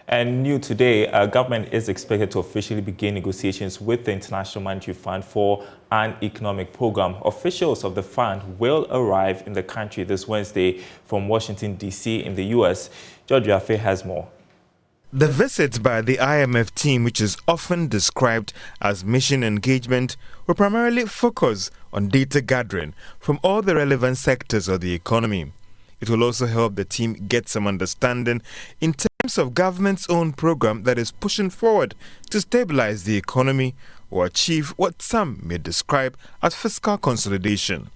And new today, government is expected to officially begin negotiations with the International Monetary Fund for an economic program. Officials of the fund will arrive in the country this Wednesday from Washington, D.C. in the U.S. George Yafe has more. The visit by the IMF team, which is often described as mission engagement, will primarily focus on data gathering from all the relevant sectors of the economy. It will also help the team get some understanding in terms of government's own program that is pushing forward to stabilize the economy or achieve what some may describe as fiscal consolidation.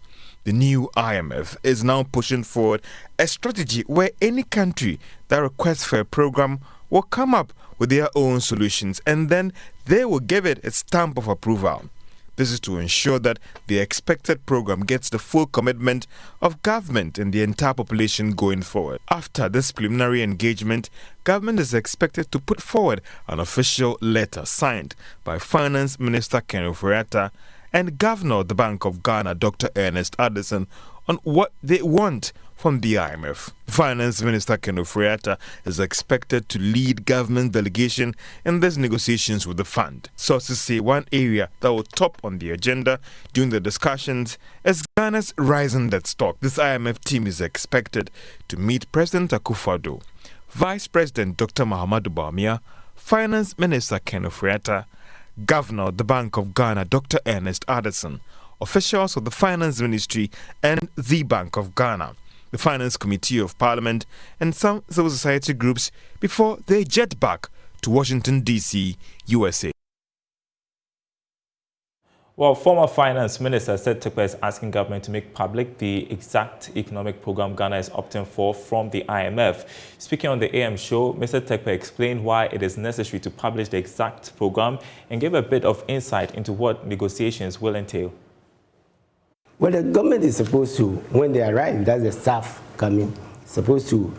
The new IMF is now pushing forward a strategy where any country that requests for a program will come up with their own solutions and then they will give it a stamp of approval. This is to ensure that the expected program gets the full commitment of government and the entire population going forward. After this preliminary engagement, government is expected to put forward an official letter signed by Finance Minister Ken Ofori-Atta and Governor of the Bank of Ghana, Dr. Ernest Addison, on what they want from the IMF. Finance Minister Ken Ofori-Atta is expected to lead government delegation in these negotiations with the fund. Sources say one area that will top on the agenda during the discussions is Ghana's rising debt stock. This IMF team is expected to meet President Akufo-Addo, Vice President Dr. Mahamudu Bawumia, Finance Minister Ken Ofori-Atta, Governor of the Bank of Ghana, Dr. Ernest Addison, officials of the Finance Ministry and the Bank of Ghana, the Finance Committee of Parliament, and some civil society groups before they jet back to Washington, D.C., USA. Well, former Finance Minister said Tekpa is asking government to make public the exact economic program Ghana is opting for from the IMF. Speaking on the AM show, Mr. Tekpa explained why it is necessary to publish the exact program and gave a bit of insight into what negotiations will entail. Well, the government is supposed to, when they arrive, that's the staff coming, supposed to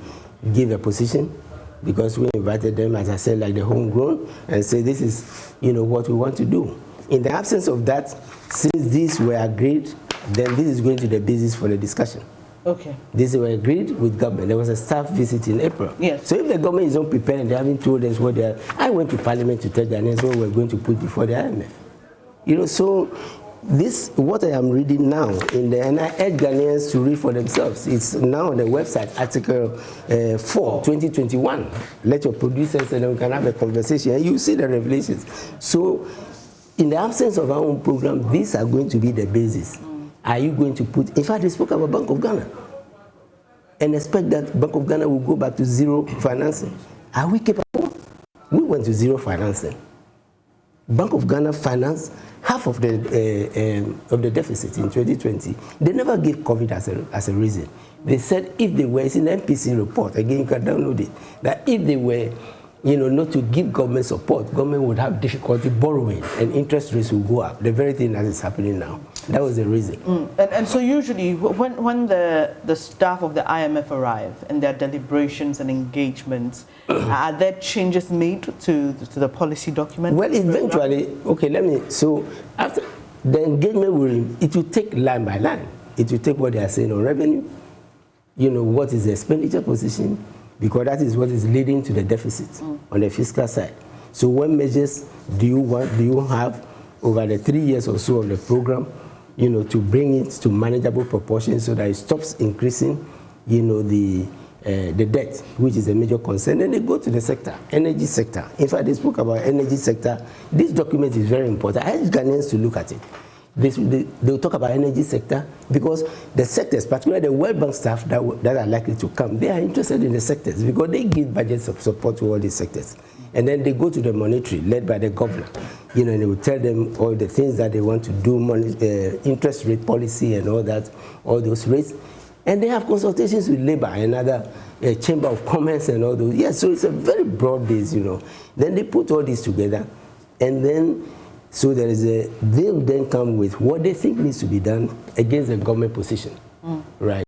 give a position, because we invited them, as I said, like the homegrown, and say this is, what we want to do. In the absence of that, since these were agreed, then this is going to be the basis for the discussion. Okay. These were agreed with government. There was a staff visit in April. Yes. So if the government is not prepared and they haven't told us what they are, I went to Parliament to tell Ghanaians what we're going to put before the IMF. So this, what I am reading now, and I urge Ghanaians to read for themselves. It's now on the website, Article 4, 2021. Let your producers and then we can have a conversation and you see the revelations. So, in the absence of our own program, these are going to be the basis. Are you going to put, in fact, they spoke about Bank of Ghana and expect that Bank of Ghana will go back to zero financing. Are we capable? We went to zero financing. Bank of Ghana financed half of the deficit in 2020. They never gave COVID as a reason. They said if they were, it's in the MPC report, again you can download it, that if they were not to give government support, government would have difficulty borrowing and interest rates will go up. The very thing that is happening now. That was the reason. And so usually when the staff of the IMF arrive and their deliberations and engagements, are there changes made to the policy document? Well, eventually, okay, so after the engagement, it will take line by line. It will take what they are saying on revenue, what is the expenditure position, because that is what is leading to the deficit on the fiscal side. So what measures do you have over the 3 years or so of the program, to bring it to manageable proportions so that it stops increasing, the debt, which is a major concern. Then they go to the sector, energy sector. In fact, they spoke about energy sector. This document is very important. I urge Ghanaians to look at it. They will talk about energy sector because the sectors, particularly the World Bank staff that are likely to come, they are interested in the sectors because they give budgets of support to all these sectors. And then they go to the monetary, led by the governor, and they will tell them all the things that they want to do, interest rate policy and all that, all those rates. And they have consultations with labor and other chamber of commerce and all those. Yes, so it's a very broad base, Then they put all this together and then so they'll then come with what they think needs to be done against the government position, right?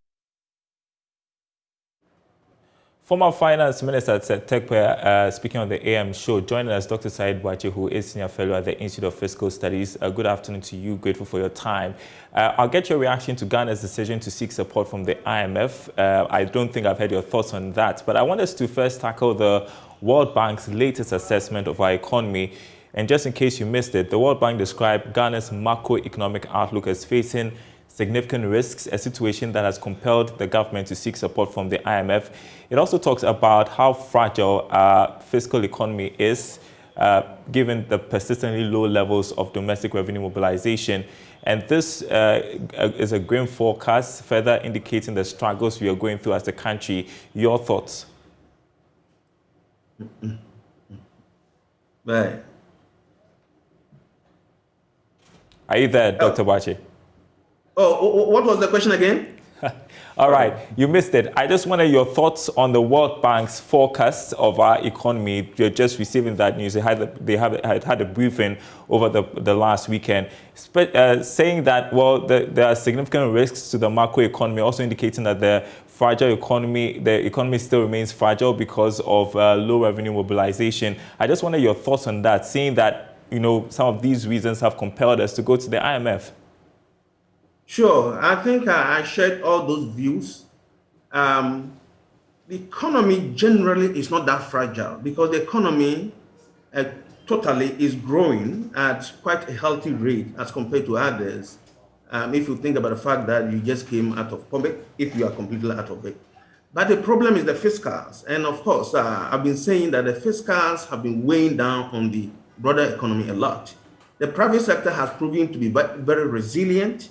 Former Finance Minister Tekpe, speaking on the AM show, joining us Dr. Said Boakye, who is Senior Fellow at the Institute of Fiscal Studies. Good afternoon to you. Grateful for your time. I'll get your reaction to Ghana's decision to seek support from the IMF. I don't think I've heard your thoughts on that, but I want us to first tackle the World Bank's latest assessment of our economy. And just in case you missed it, the World Bank described Ghana's macroeconomic outlook as facing significant risks, a situation that has compelled the government to seek support from the IMF. It also talks about how fragile our fiscal economy is, given the persistently low levels of domestic revenue mobilization. And this is a grim forecast, further indicating the struggles we are going through as a country. Your thoughts? Right. Are you there, Dr. Boakye? Oh, what was the question again? All right, you missed it. I just wanted your thoughts on the World Bank's forecast of our economy. You're just receiving that news. They had a briefing over the last weekend, saying that, well, there are significant risks to the macroeconomy, also indicating that the economy still remains fragile because of low revenue mobilization. I just wanted your thoughts on that, seeing that, you know, some of these reasons have compelled us to go to the IMF. Sure, I think I shared all those views. The economy generally is not that fragile because the economy totally is growing at quite a healthy rate as compared to others. If you think about the fact that you just came out of public, if you are completely out of it. But the problem is the fiscals. And of course, I've been saying that the fiscals have been weighing down on the broader economy a lot. The private sector has proven to be very resilient.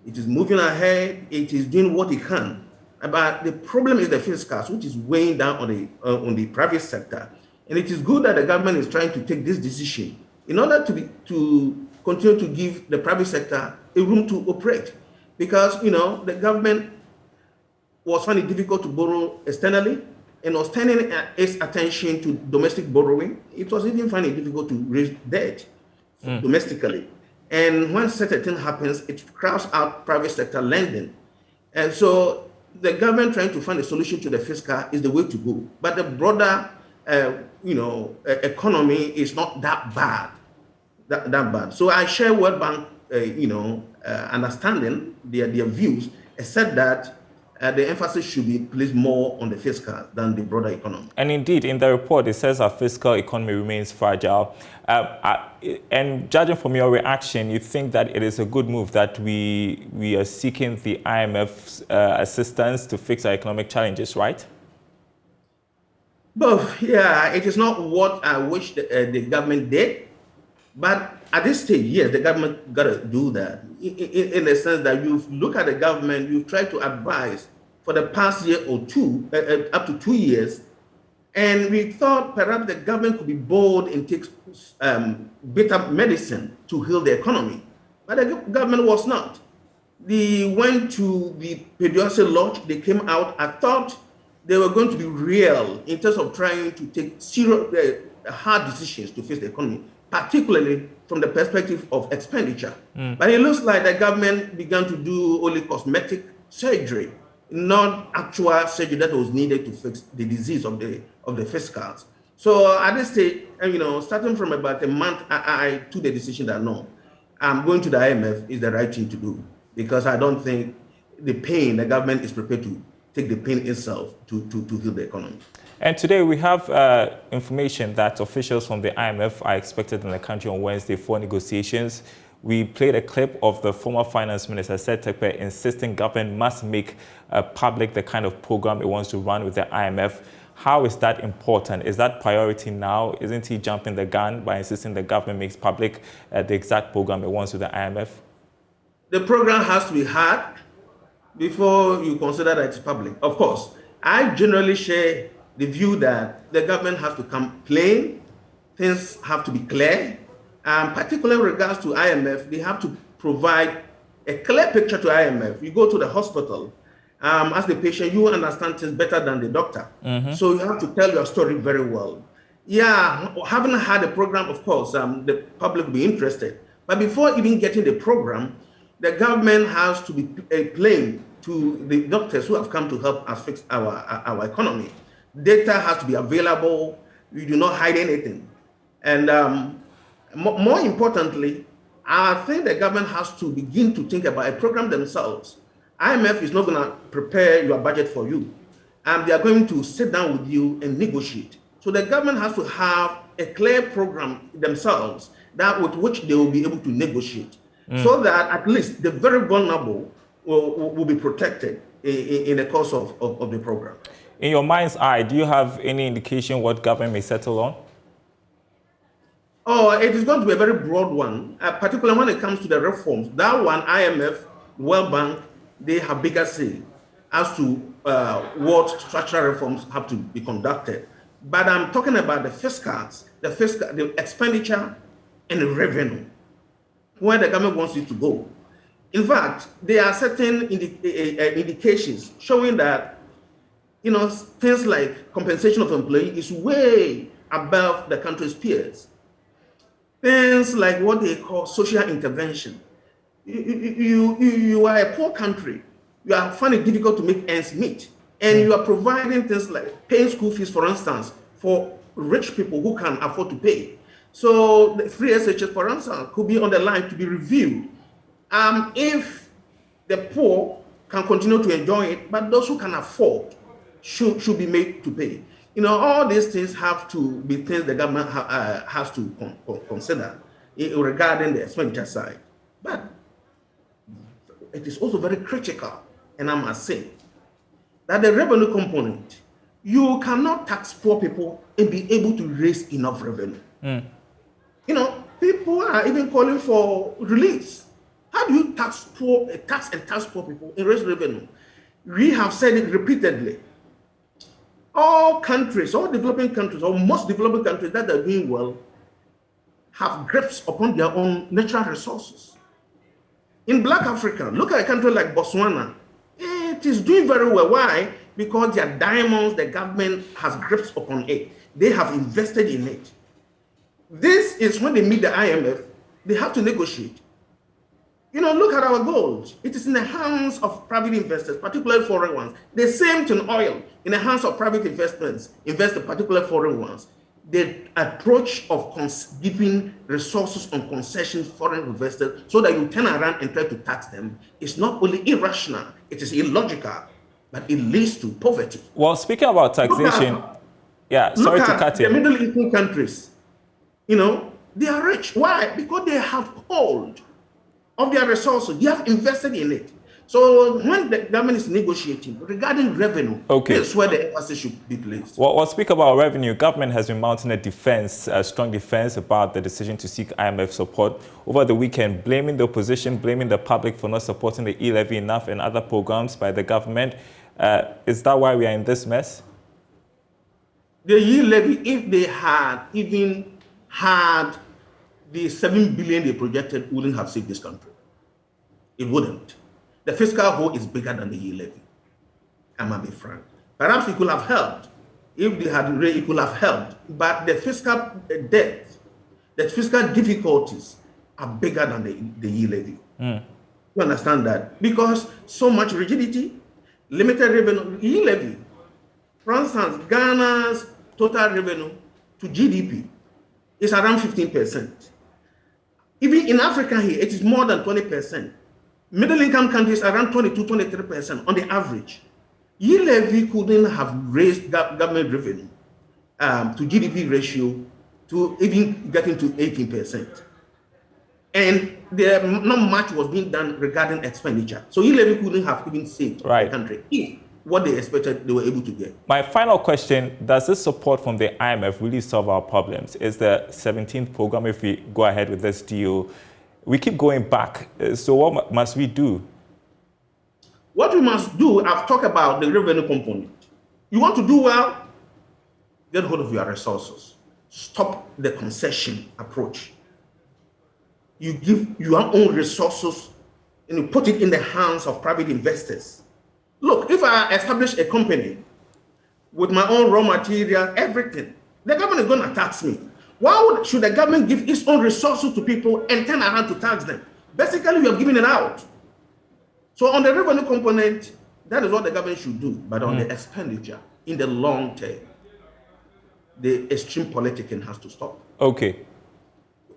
It is moving ahead. It is doing what it can. But the problem is the fiscals, which is weighing down on the private sector. And it is good that the government is trying to take this decision in order to continue to give the private sector a room to operate. Because, you know, the government was finding it difficult to borrow externally and was turning its attention to domestic borrowing. It was even finding it difficult to raise debt domestically. And when such a thing happens, it crowds out private sector lending. And so the government trying to find a solution to the fiscal is the way to go. But the broader, economy is not that bad, that bad. So I share World Bank, understanding their views, except that the emphasis should be placed more on the fiscal than the broader economy. And indeed, in the report, it says our fiscal economy remains fragile. And judging from your reaction, you think that it is a good move that we are seeking the IMF's assistance to fix our economic challenges, right? Both, yeah, it is not what I wish the government did, but at this stage, yes, the government got to do that. In the sense that you look at the government, you try to advise for the past year or two, up to 2 years, and we thought perhaps the government could be bold and take better medicine to heal the economy. But the government was not. They went to the periodic launch, they came out, I thought they were going to be real in terms of trying to take serious, hard decisions to face the economy, particularly from the perspective of expenditure. But it looks like the government began to do only cosmetic surgery, not actual surgery that was needed to fix the disease of the fiscals. So at this stage, starting from about a month, I took the decision that no, I'm going to the IMF is the right thing to do, because I don't think the government is prepared to take the pain itself to heal the economy. And today we have information that officials from the IMF are expected in the country on Wednesday for negotiations. We played a clip of the former finance minister, Tekpe, insisting government must make public the kind of program it wants to run with the IMF. How is that important? Is that priority now? Isn't he jumping the gun by insisting the government makes public the exact program it wants with the IMF? The program has to be hard before you consider that it's public. Of course, I generally share the view that the government has to come plain, things have to be clear, particularly in regards to IMF, they have to provide a clear picture to IMF. You go to the hospital, as the patient, you understand things better than the doctor. So you have to tell your story very well. Yeah, having had a program, of course, the public will be interested. But before even getting the program, the government has to be plain to the doctors who have come to help us fix our economy. Data has to be available. You do not hide anything. And more importantly, I think the government has to begin to think about a program themselves. IMF is not going to prepare your budget for you. And they are going to sit down with you and negotiate. So the government has to have a clear program themselves that with which they will be able to negotiate, so that at least the very vulnerable will be protected in the course of the program. In your mind's eye, do you have any indication what government may settle on? Oh, it is going to be a very broad one, particularly when it comes to the reforms. That one, IMF, World Bank, they have bigger say as to what structural reforms have to be conducted. But I'm talking about the fiscals, the expenditure and the revenue, where the government wants it to go. In fact, there are certain indications showing that, you know, things like compensation of employees is way above the country's peers. Things like what they call social intervention. You are a poor country. You are finding it difficult to make ends meet. And you are providing things like paying school fees, for instance, for rich people who can afford to pay. So the free SHS, for instance, could be on the line to be reviewed. If the poor can continue to enjoy it, but those who can afford should be made to pay. You know, all these things have to be things the government has to consider regarding the expenditure side. But it is also very critical, and I must say, that the revenue component, you cannot tax poor people and be able to raise enough revenue. You know, people are even calling for reliefs. How do you tax poor people and raise revenue? We have said it repeatedly. All countries, all developing countries, or most developing countries that are doing well, have grips upon their own natural resources. In Black Africa, look at a country like Botswana. It is doing very well. Why? Because their diamonds, the government has grips upon it. They have invested in it. This is when they meet the IMF, they have to negotiate. You know, look at our gold. It is in the hands of private investors, particularly foreign ones. The same thing, oil, in the hands of private investors, particularly foreign ones. The approach of giving resources on concessions foreign investors so that you turn around and try to tax them is not only irrational, it is illogical, but it leads to poverty. Well, speaking about taxation, sorry to cut in. The Middle Eastern countries, you know, they are rich. Why? Because they have hold of their resources. They have invested in it. So when the government is negotiating regarding revenue, that's where the emphasis should be placed. Well, speak about revenue. Government has been mounting a strong defense about the decision to seek IMF support over the weekend, blaming the opposition, blaming the public for not supporting the e-levy enough and other programs by the government. Is that why we are in this mess? The e-levy, if they had even had the 7 billion they projected, wouldn't have saved this country. It wouldn't. The fiscal hole is bigger than the e-levy. I might be frank. Perhaps it could have helped. If they had it could have helped. But the fiscal debt, the fiscal difficulties are bigger than the e-levy. You understand that? Because so much rigidity, limited revenue, e-levy. For instance, Ghana's total revenue to GDP is around 15%. Even in Africa here, it is more than 20%. Middle income countries around 22-23% on the average. E-levy couldn't have raised government revenue to GDP ratio to even getting to 18%. And not much was being done regarding expenditure. So e-levy couldn't have even saved the country if what they expected they were able to get. My final question, does this support from the IMF really solve our problems? Is the 17th program, if we go ahead with this deal, we keep going back. So what must we do? What we must do, I've talked about the revenue component. You want to do well, get hold of your resources. Stop the concession approach. You give your own resources and you put it in the hands of private investors. Look, if I establish a company with my own raw material, everything, the government is going to tax me. Why should the government give its own resources to people and turn around to tax them? Basically, you are giving it out. So on the revenue component, that is what the government should do. But on the expenditure, in the long term, the extreme politicking has to stop. Okay.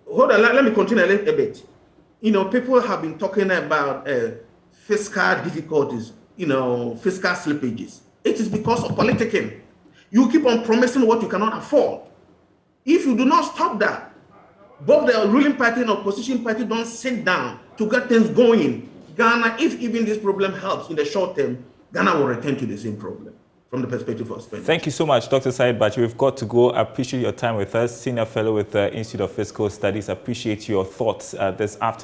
Hold on, let me continue a little bit. People have been talking about fiscal difficulties, fiscal slippages. It is because of politicking. You keep on promising what you cannot afford. If you do not stop that, both the ruling party and opposition party don't sit down to get things going, Ghana, if even this problem helps in the short term, Ghana will return to the same problem from the perspective of spending. Thank you so much, Dr. Said Bachi. We've got to go. I appreciate your time with us. Senior Fellow with the Institute of Fiscal Studies. I appreciate your thoughts this afternoon.